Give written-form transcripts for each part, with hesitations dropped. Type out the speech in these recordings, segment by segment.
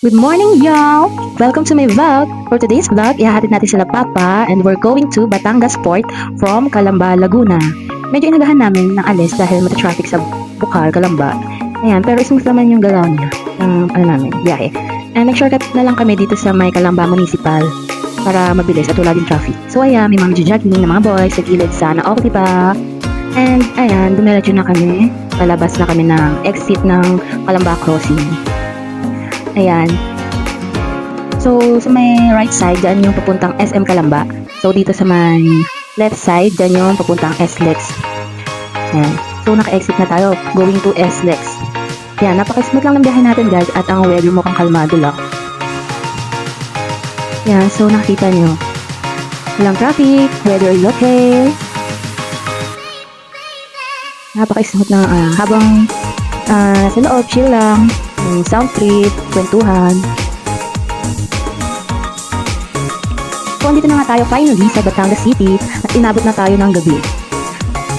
Good morning, y'all! Welcome to my vlog. For today's vlog, ihahatid natin sila Papa and we're going to Batangas Port from Calamba, Laguna. Medyo inagahan namin ng alis dahil mata-traffic sa Bukal, Calamba. Ayan, pero smooth naman yung galaw niya ng biyahe. And nag-shortcut na lang kami dito sa may Calamba Municipal para mabilis at wala din traffic. So ayan, may mga jogging ng mga boys sa gilid sana. Okay, diba? And ayan, dumiretso na kami. Palabas na kami ng exit ng Calamba Crossing. Ayan. So, sa may right side, dyan yung papuntang SM Calamba. So, dito sa may left side, dyan yung papuntang SLEX. Ayan. So, naka-exit na tayo. Going to SLEX. Ayan, napaka-smooth lang ng biyahe natin, guys. At ang weather mukhang kalmado lang. Ayan, so nakita nyo. Walang traffic. Weather is okay. Napaka-smooth na habang sa loob, chill lang. Sound trip, kwentuhan. So, andito na nga tayo finally sa Batangas City at inabot na tayo ng gabi.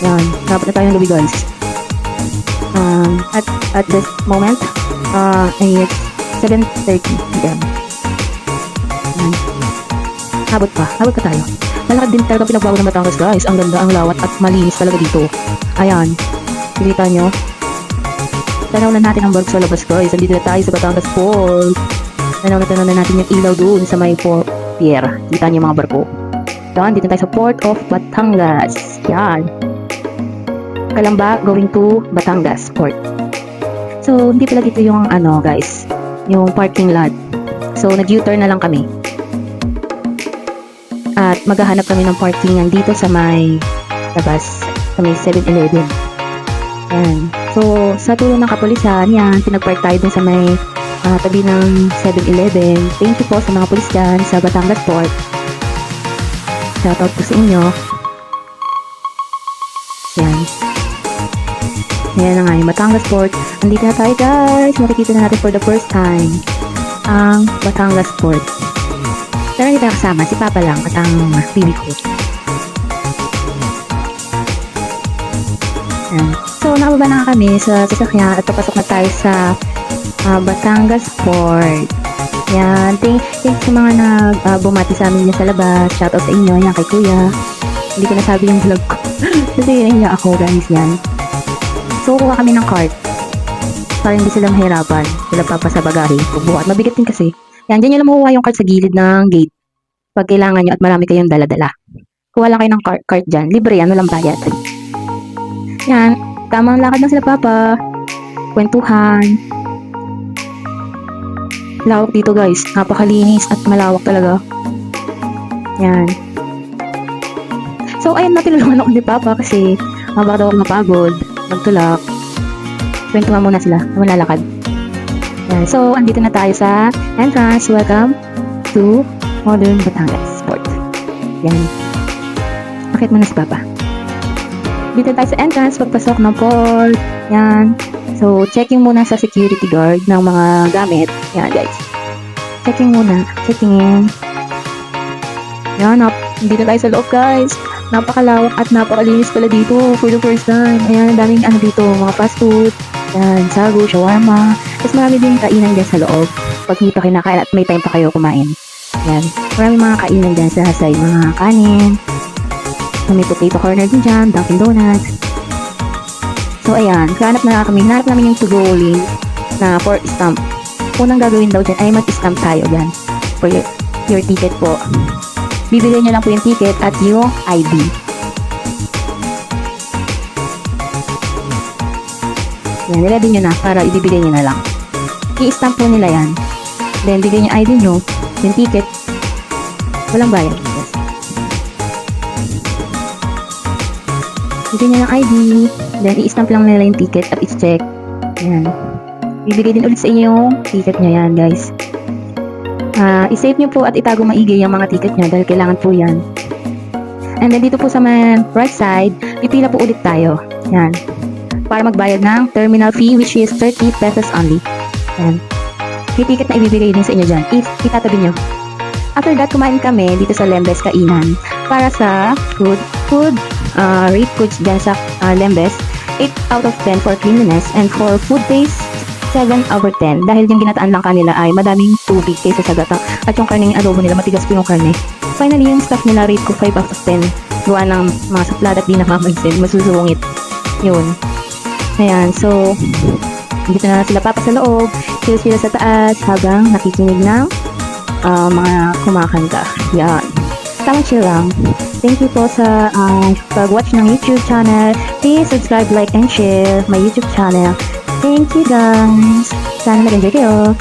Yan, inabot na tayo ng gabi, guys. At this moment, it's 7:30 p.m. Abot pa tayo. Malakad din talaga pinagbago ng Batangas, guys. Ang ganda, ang lawat at malinis talaga dito. Ayan, kita nyo. Tanaw na natin ang barko sa labas, guys. Andito na tayo sa Batangas Port. Tanaw na natin yung ilaw doon sa may pier. Kita niyo yung mga barko. Yan, dito tayo sa Port of Batangas. Yan. Calamba going to Batangas Port. So, hindi pala dito yung guys, yung parking lot. So, nag-U-turn na lang kami. At maghahanap kami ng parkingan dito sa may labas, sa may 7-Eleven. Yan. So, sa tulong ng kapulisan, yan, pinag-park tayo dun sa may tabi ng 7-Eleven. Thank you po sa mga pulis dyan sa Batangas Port. Shoutout po sa inyo. Yan. Yan na nga yung Batangas Port. Andito na tayo, guys. Makikita na natin for the first time ang Batangas Port. Pero hindi tayo kasama. Si Papa lang at ang baby ko. Yan. So, nakababa na kami sa sasakyan at papasok na tayo sa Batangas Port. Yan. Thanks sa mga bumati sa amin dyan sa labas. Shoutout sa inyo. Yan, kay Kuya. Hindi ko nasabi yung vlog ko. Kasi nahiya ako, guys. Yan. So, kuha kami ng cart. Para hindi sila mahirapan. Sila papa sa bagahe. Bubuhat. Mabigat din kasi. Yan. Diyan nyo lang makuha yung cart sa gilid ng gate. Pag kailangan nyo at marami kayong dala-dala. Kuha lang kayo ng cart dyan. Libre yan. Walang bayad. Yan. Tamang lakad lang sila papa. Kwentuhan. Lawak dito, guys. Napakalinis at malawak talaga. Yan. So, ayun, natulungan ako ni Papa kasi baka daw ako mapagod. Magtulak. Kwentuhan muna sila. Malalakad. Yan. So, andito na tayo sa entrance. Welcome to Modern Batangas Port. Yan. Bakit muna si Papa? Dito tayo sa entrance, pagpasok ng port. Yan. So, checking muna sa security guard ng mga gamit. Yan, guys. Checking muna. Checking. Yan, dito tayo sa loob, guys. Napakalawak at napakalinis pala dito for the first time. Ayan, ang daming dito, mga fast food. Yan, sago, shawarma. Tapos marami din kainan dyan sa loob. Pag hindi pa kinakain at may time pa kayo kumain. Yan. Marami mga kainan dyan sa side. Mga kanin. May potato corner din dyan, Dunkin Donuts. So, ayan. Hanap namin yung to-go link na for stamp. Unang gagawin daw dyan ay mag-stamp tayo dyan for your ticket po. Bibigyan nyo lang po yung ticket at yung ID. Yan, niready nyo na para ibibigay nyo na lang. I-stamp po nila yan. Then, bigyan yung ID nyo, yung ticket. Walang bayad. Bigyan nyo ng ID. Then, i-stamp lang nila yung ticket at i-check. Yan. Bibigay din ulit sa inyo yung ticket nyo yan, guys. I-save nyo po at itago maigi yung mga ticket nyo dahil kailangan po yan. And then, dito po sa right side, pipila po ulit tayo. Yan. Para magbayad ng terminal fee which is 30 pesos only. Yan. Yung ticket na ibibigay din sa inyo dyan. Itatabi nyo. After that, kumain kami dito sa Lembes Kainan para sa food rate coach dyan sa Lembes 8 out of 10 for cleanliness and for food taste 7/10 dahil yung ginataan lang kanila ay madaming tubig kaysa sa gata at yung karneng adobo nila matigas po yung karne. Finally, yung stuff nila rate ko 5/10 gawa ng mga suplada at di nakapansin, masusungit. Yun. Ayan, so dito na sila papa sa loob, sila sa taas habang nakikinig ng mga kumakanta. Yan. Tamang chill lang. Thank you po sa pag-watch ng YouTube channel. Please subscribe, like, and share my YouTube channel. Thank you guys. Sana nag-enjoy kayo.